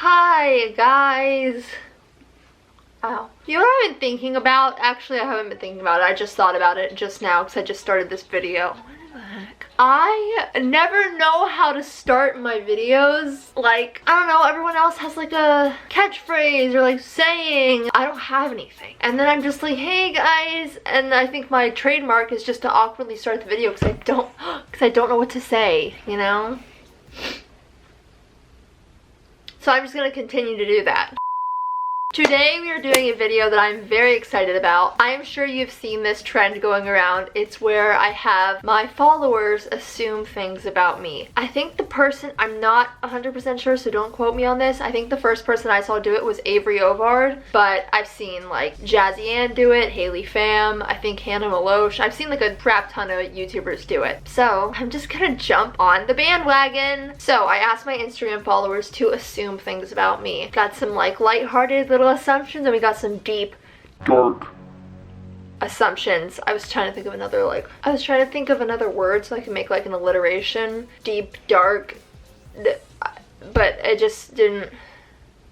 Hi guys. Ow. You know what I've been thinking about? Actually, I haven't been thinking about it. I just thought about it just now because I just started this video. What the heck? I never know how to start my videos. Like, I don't know, everyone else has like a catchphrase or like saying. I don't have anything. And then I'm just like, hey guys. And I think my trademark is just to awkwardly start the video because I don't know what to say, you know? So I'm just gonna continue to do that. Today we are doing a video that I'm very excited about. I'm sure you've seen this trend going around. It's where I have my followers assume things about me. I think the person, I'm not 100% sure, so don't quote me on this. I think the first person I saw do it was Avery Ovard, but I've seen like Jazzy Ann do it, Haley Pham, I think Hannah Maloche. I've seen like a crap ton of YouTubers do it. So I'm just gonna jump on the bandwagon. So I asked my Instagram followers to assume things about me. Got some like lighthearted little assumptions, and we got some deep dark assumptions. I was trying to think of another word so I can make like an alliteration. Deep, dark, but it just didn't.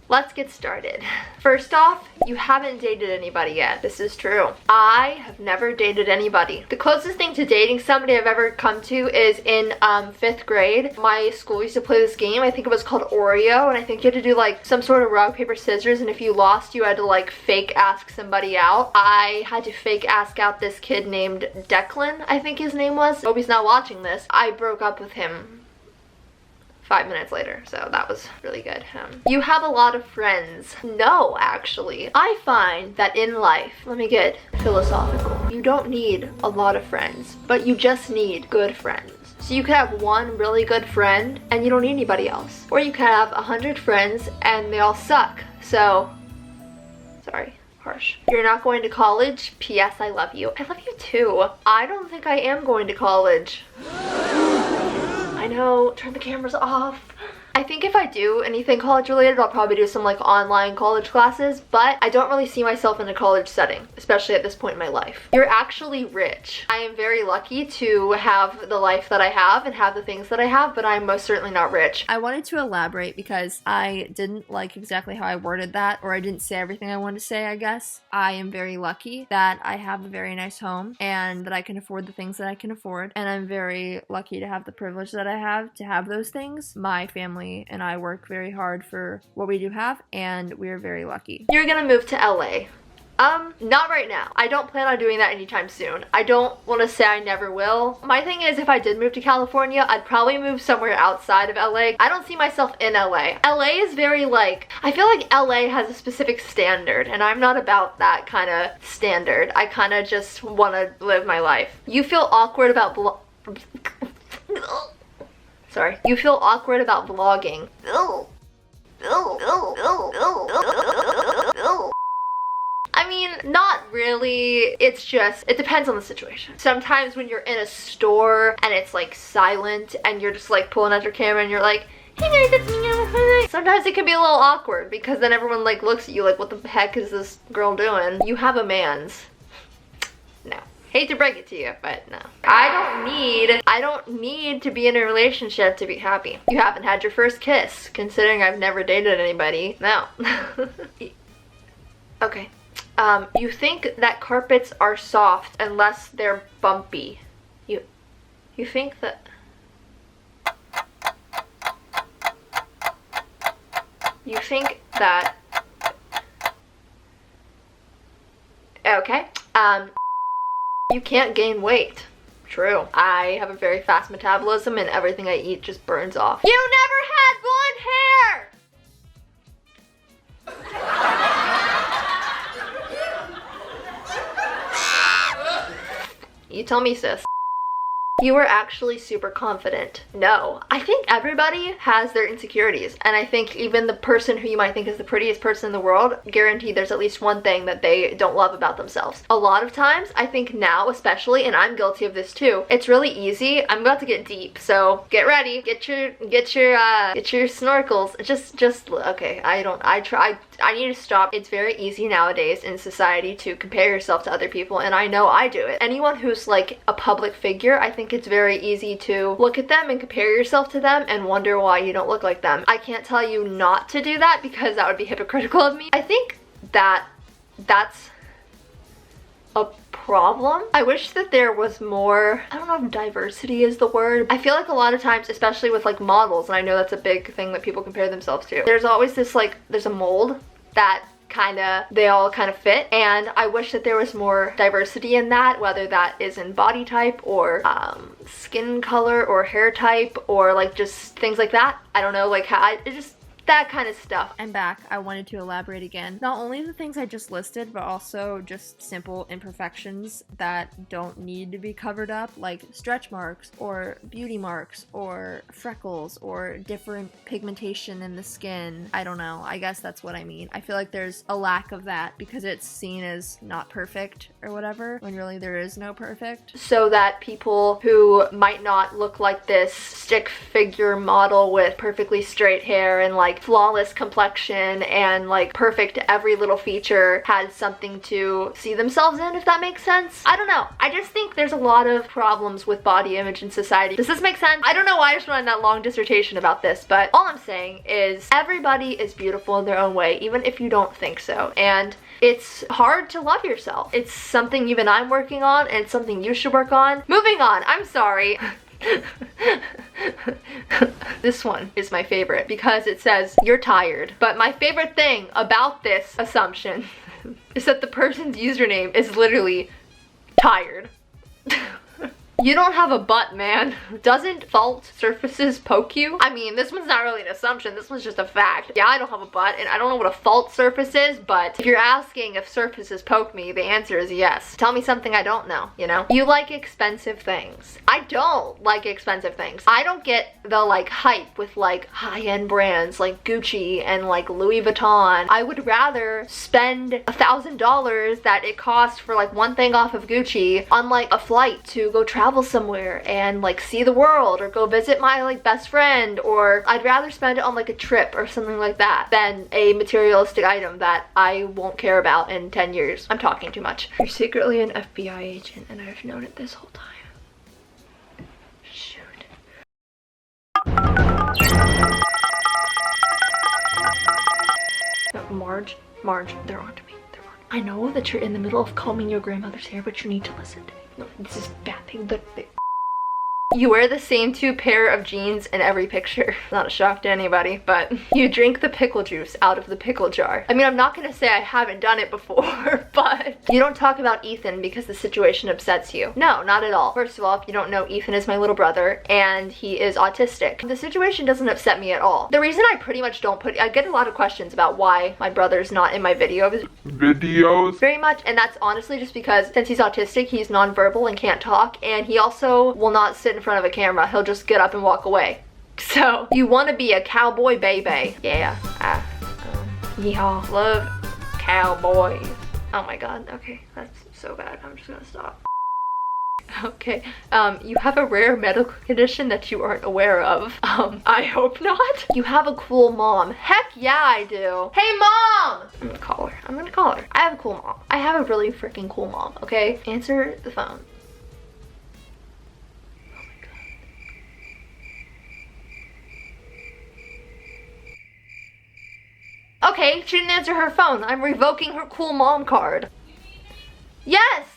Let's get started. First off, you haven't dated anybody yet. This is true. I have never dated anybody. The closest thing to dating somebody I've ever come to is in 5th grade. My school used to play this game. I think it was called Oreo, and I think you had to do like some sort of rock, paper, scissors, and if you lost, you had to like fake ask somebody out. I had to fake ask out this kid named Declan, I think his name was. Hope he's not watching this. I broke up with him 5 minutes later, so that was really good. You have a lot of friends. No, actually. I find that in life, let me get philosophical, you don't need a lot of friends, but you just need good friends. So you could have one really good friend and you don't need anybody else. Or you could have 100 friends and they all suck. So, sorry. Harsh. You're not going to college? P.S. I love you. I love you too. I don't think I am going to college. I know, turn the cameras off. I think if I do anything college related, I'll probably do some like online college classes, but I don't really see myself in a college setting, especially at this point in my life. You're actually rich. I am very lucky to have the life that I have and have the things that I have, but I'm most certainly not rich. I wanted to elaborate because I didn't like exactly how I worded that, or I didn't say everything I wanted to say, I guess. I am very lucky that I have a very nice home and that I can afford the things that I can afford, and I'm very lucky to have the privilege that I have to have those things. My family and I work very hard for what we do have, and we're very lucky. You're gonna move to LA. Not right now. I don't plan on doing that anytime soon. I don't want to say I never will. My thing is, if I did move to California, I'd probably move somewhere outside of LA. I don't see myself in LA. LA is very like, I feel like LA has a specific standard, and I'm not about that kind of standard. I kind of just want to live my life. You feel awkward about Sorry. You feel awkward about vlogging. I mean, not really. It's just, it depends on the situation. Sometimes when you're in a store and it's like silent and you're just like pulling out your camera and you're like, hey guys, it's me. Sometimes it can be a little awkward because then everyone like looks at you like, what the heck is this girl doing? You have a man's. No. Hate to break it to you, but no. I don't need to be in a relationship to be happy. You haven't had your first kiss, considering I've never dated anybody. No. Okay. You think that carpets are soft unless they're bumpy. You think that... You think that... Okay. You can't gain weight. True. I have a very fast metabolism and everything I eat just burns off. You never had blonde hair! You tell me, sis. You were actually super confident. No. I think everybody has their insecurities, and I think even the person who you might think is the prettiest person in the world, guaranteed there's at least one thing that they don't love about themselves. A lot of times, I think now especially, and I'm guilty of this too, it's really easy. I'm about to get deep, so get ready. Get your snorkels. Just okay, I need to stop. It's very easy nowadays in society to compare yourself to other people, and I know I do it. Anyone who's like a public figure, I think think it's very easy to look at them and compare yourself to them and wonder why you don't look like them. I can't tell you not to do that because that would be hypocritical of me. I think that that's a problem. I wish that there was more, I don't know if diversity is the word. I feel like a lot of times, especially with like models, and I know that's a big thing that people compare themselves to, there's always this like, there's a mold that they all kind of fit, and I wish that there was more diversity in that, whether that is in body type or skin color or hair type or like just things like that. I don't know, like how it just that kind of stuff. I'm back. I wanted to elaborate again. Not only the things I just listed, but also just simple imperfections that don't need to be covered up, like stretch marks or beauty marks or freckles or different pigmentation in the skin. I don't know. I guess that's what I mean. I feel like there's a lack of that because it's seen as not perfect or whatever, when really there is no perfect. So that people who might not look like this stick figure model with perfectly straight hair and like flawless complexion and like perfect every little feature had something to see themselves in, if that makes sense. I don't know. I just think there's a lot of problems with body image in society. Does this make sense? I don't know why I just went on that long dissertation about this, but all I'm saying is everybody is beautiful in their own way, even if you don't think so. And it's hard to love yourself. It's something even I'm working on, and it's something you should work on. Moving on. I'm sorry. This one is my favorite because it says you're tired. But my favorite thing about this assumption is that the person's username is literally tired. You don't have a butt, man. Doesn't fault surfaces poke you? I mean, this one's not really an assumption. This one's just a fact. Yeah, I don't have a butt, and I don't know what a fault surface is, but if you're asking if surfaces poke me, the answer is yes. Tell me something I don't know, you know? You like expensive things. I don't like expensive things. I don't get the like hype with like high-end brands like Gucci and like Louis Vuitton. I would rather spend $1,000 that it costs for like one thing off of Gucci on like a flight to go travel somewhere and like see the world or go visit my like best friend, or I'd rather spend it on like a trip or something like that than a materialistic item that I won't care about in 10 years. I'm talking too much. You're secretly an FBI agent and I've known it this whole time. Shoot. No, Marge, they're on to me. I know that you're in the middle of combing your grandmother's hair, but you need to listen to me. No, this is bad. You wear the same 2 pair of jeans in every picture. Not a shock to anybody, but you drink the pickle juice out of the pickle jar. I mean, I'm not gonna say I haven't done it before, but you don't talk about Ethan because the situation upsets you. No, not at all. First of all, if you don't know, Ethan is my little brother and he is autistic. The situation doesn't upset me at all. The reason I pretty much don't I get a lot of questions about why my brother's not in my videos. Very much, and that's honestly just because since he's autistic, he's nonverbal and can't talk, and he also will not sit in front of a camera. He'll just get up and walk away. So you want to be a cowboy baby. Yeah, yeehaw, love cowboys. Oh my god, okay, that's so bad. I'm just gonna stop. Okay, you have a rare medical condition that you aren't aware of. I hope not. You have a cool mom. Heck yeah, I do. Hey, mom! I'm gonna call her. I have a cool mom. I have a really freaking cool mom, okay? Answer the phone. Okay, she didn't answer her phone. I'm revoking her cool mom card. Yes!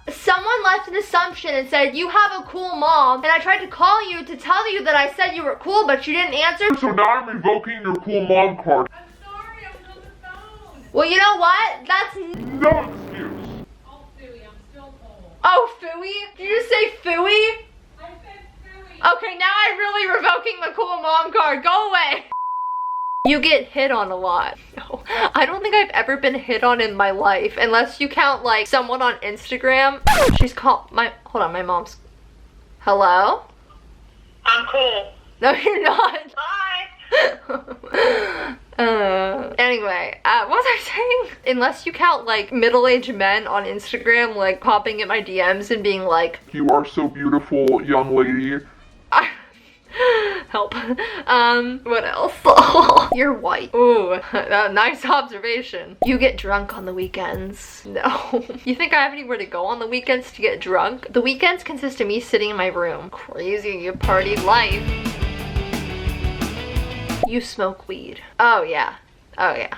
Someone left an assumption and said, you have a cool mom, and I tried to call you to tell you that I said you were cool, but you didn't answer. So now I'm revoking your cool mom card. I'm sorry, I was on the phone. Well, you know what? That's no excuse. Oh, Phooey, I'm still cold. Oh, phooey? Did you just say phooey? I said Phooey. Okay, now I'm really revoking the cool mom card. Go away. You get hit on a lot. No, I don't think I've ever been hit on in my life, unless you count like someone on Instagram. She's called hold on, my mom's. Hello? I'm cool. No, you're not. Bye. Anyway, what was I saying? Unless you count like middle-aged men on Instagram like popping in my DMs and being like, You are so beautiful, young lady. Help. What else? You're white. Ooh, nice observation. You get drunk on the weekends. No. You think I have anywhere to go on the weekends to get drunk? The weekends consist of me sitting in my room. Crazy party life. You smoke weed. Oh yeah. Oh yeah.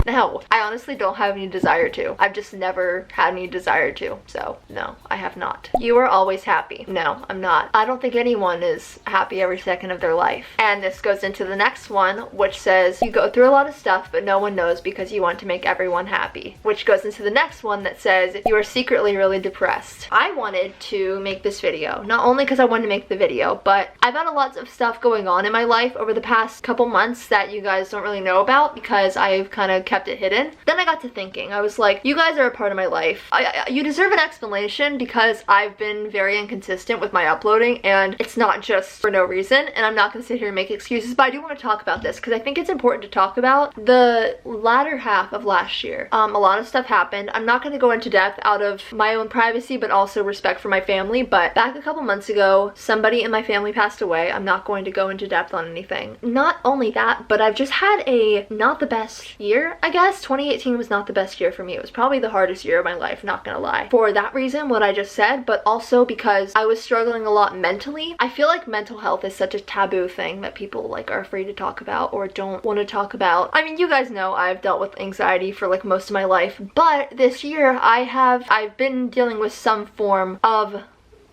No, I honestly don't have any desire to. I've just never had any desire to. So, no, I have not. You are always happy. No, I'm not. I don't think anyone is happy every second of their life. And this goes into the next one, which says you go through a lot of stuff, but no one knows because you want to make everyone happy. Which goes into the next one that says you are secretly really depressed. I wanted to make this video, not only because I wanted to make the video, but I've had a lot of stuff going on in my life over the past couple months that you guys don't really know about because I've kind of kept it hidden. Then I got to thinking, I was like, you guys are a part of my life. You deserve an explanation because I've been very inconsistent with my uploading and it's not just for no reason, and I'm not gonna sit here and make excuses, but I do want to talk about this because I think it's important to talk about. The latter half of last year, a lot of stuff happened. I'm not gonna go into depth out of my own privacy but also respect for my family, but back a couple months ago, somebody in my family passed away. I'm not going to go into depth on anything. Not only that, but I've just had a not the best year, I guess. 2018 was not the best year for me. It was probably the hardest year of my life, not gonna lie. For that reason, what I just said, but also because I was struggling a lot mentally. I feel like mental health is such a taboo thing that people like are afraid to talk about or don't want to talk about. I mean, you guys know I've dealt with anxiety for like most of my life, but this year I've been dealing with some form of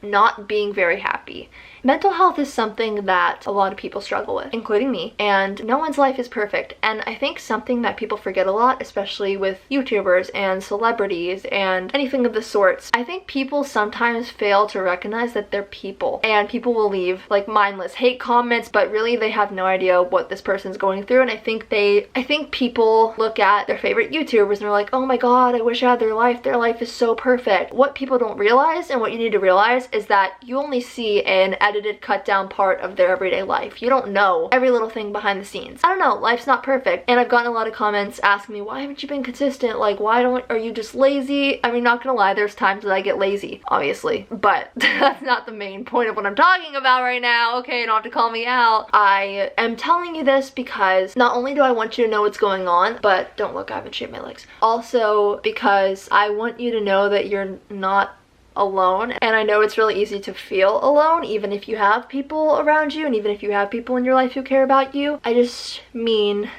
not being very happy. Mental health is something that a lot of people struggle with, including me, and no one's life is perfect. And I think something that people forget a lot, especially with YouTubers and celebrities and anything of the sorts, I think people sometimes fail to recognize that they're people, and people will leave like mindless hate comments, but really they have no idea what this person's going through. And I think people look at their favorite YouTubers and they're like, oh my god, I wish I had their life is so perfect. What people don't realize, and what you need to realize, is that you only see an edited, cut down part of their everyday life. You don't know every little thing behind the scenes. I don't know, life's not perfect. And I've gotten a lot of comments asking me, why haven't you been consistent? Like, are you just lazy? I mean, not gonna lie, there's times that I get lazy, obviously, but that's not the main point of what I'm talking about right now. Okay, you don't have to call me out. I am telling you this because not only do I want you to know what's going on, but don't look, I haven't shaved my legs. Also because I want you to know that you're not alone, and I know it's really easy to feel alone even if you have people around you and even if you have people in your life who care about you. I just mean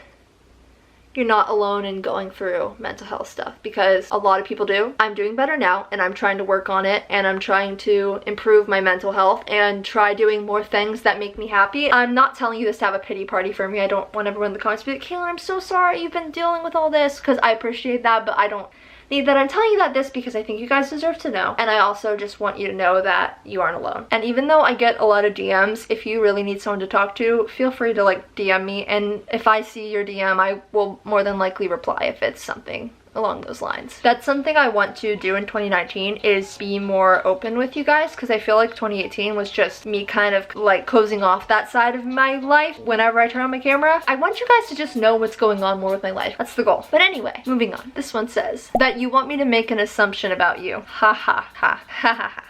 you're not alone in going through mental health stuff, because a lot of people do. I'm doing better now and I'm trying to work on it, and I'm trying to improve my mental health and try doing more things that make me happy. I'm not telling you this to have a pity party for me. I don't want everyone in the comments to be like, Kaelyn, I'm so sorry you've been dealing with all this, because I appreciate that, but I don't need that. I'm telling you that this because I think you guys deserve to know, and I also just want you to know that you aren't alone. And even though I get a lot of DMs, if you really need someone to talk to, feel free to like DM me, and if I see your DM, I will more than likely reply if it's something along those lines. That's something I want to do in 2019, is be more open with you guys, because I feel like 2018 was just me kind of like closing off that side of my life whenever I turn on my camera. I want you guys to just know what's going on more with my life. That's the goal. But anyway, moving on. This one says that you want me to make an assumption about you. Ha ha ha ha ha ha.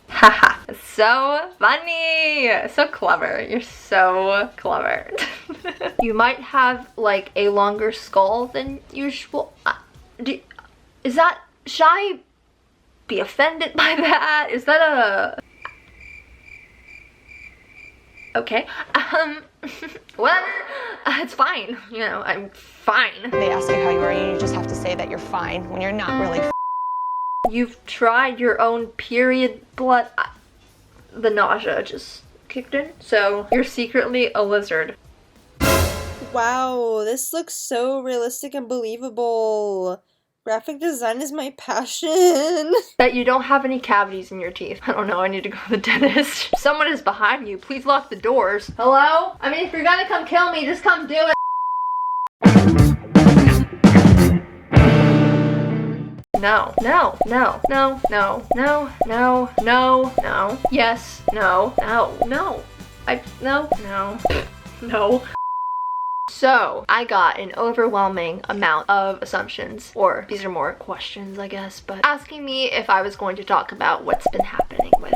Haha. So funny. So clever. You're so clever. You might have like a longer skull than usual. Is that, should I be offended by that? Is that a... Okay. Well, it's fine. You know, I'm fine. They ask you how you are and you just have to say that you're fine when you're not really. You've tried your own period blood. The nausea just kicked in. So you're secretly a lizard. Wow, this looks so realistic and believable. Graphic design is my passion. That you don't have any cavities in your teeth. I don't know, I need to go to the dentist. Someone is behind you. Please lock the doors. Hello? I mean, if you're gonna come kill me, just come do it. No, no, no, no, no, no, no, no, no, yes, no, no, no, no. No. So, I got an overwhelming amount of assumptions, or these are more questions, I guess, but asking me if I was going to talk about what's been happening with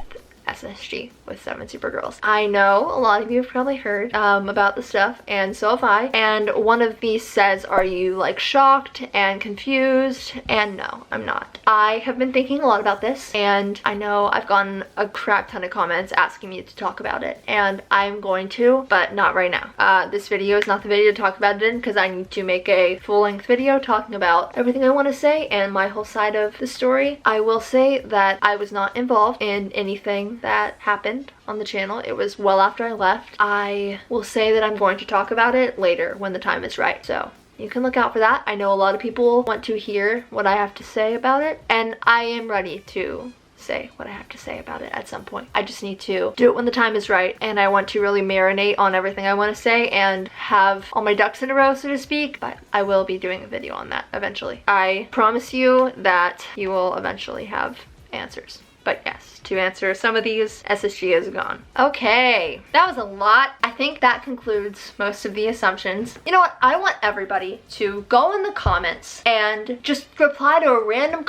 SSG with 7 Supergirls. I know a lot of you have probably heard about the stuff, and so have I. And one of these says, are you like shocked and confused? And no, I'm not. I have been thinking a lot about this, and I know I've gotten a crap ton of comments asking me to talk about it, and I'm going to, but not right now. This video is not the video to talk about it in, because I need to make a full-length video talking about everything I want to say and my whole side of the story. I will say that I was not involved in anything that happened on the channel. It was well after I left. I will say that I'm going to talk about it later when the time is right, so you can look out for that. I know a lot of people want to hear what I have to say about it, and I am ready to say what I have to say about it at some point. I just need to do it when the time is right, and I want to really marinate on everything I want to say and have all my ducks in a row, so to speak, but I will be doing a video on that eventually. I promise you that you will eventually have answers. But yes, to answer some of these, SSG is gone. Okay, that was a lot. I think that concludes most of the assumptions. You know what? I want everybody to go in the comments and just reply to a random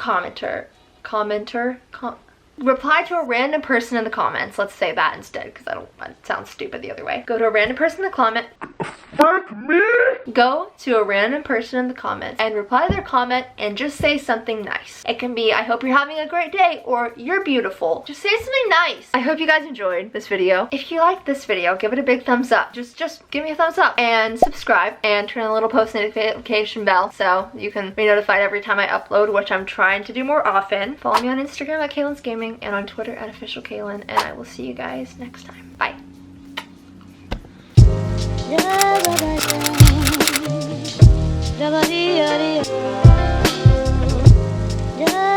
reply to a random person in the comments. Let's say that instead, because it sounds stupid the other way. Go to a random person in the comment. Frick me! Go to a random person in the comments and reply to their comment and just say something nice. It can be, I hope you're having a great day, or you're beautiful. Just say something nice. I hope you guys enjoyed this video. If you liked this video, give it a big thumbs up. Just give me a thumbs up and subscribe and turn on the little post notification bell so you can be notified every time I upload, which I'm trying to do more often. Follow me on Instagram at Kaelyn's Gaming and on Twitter at officialkaelyn, and I will see you guys next time. Bye. Yeah.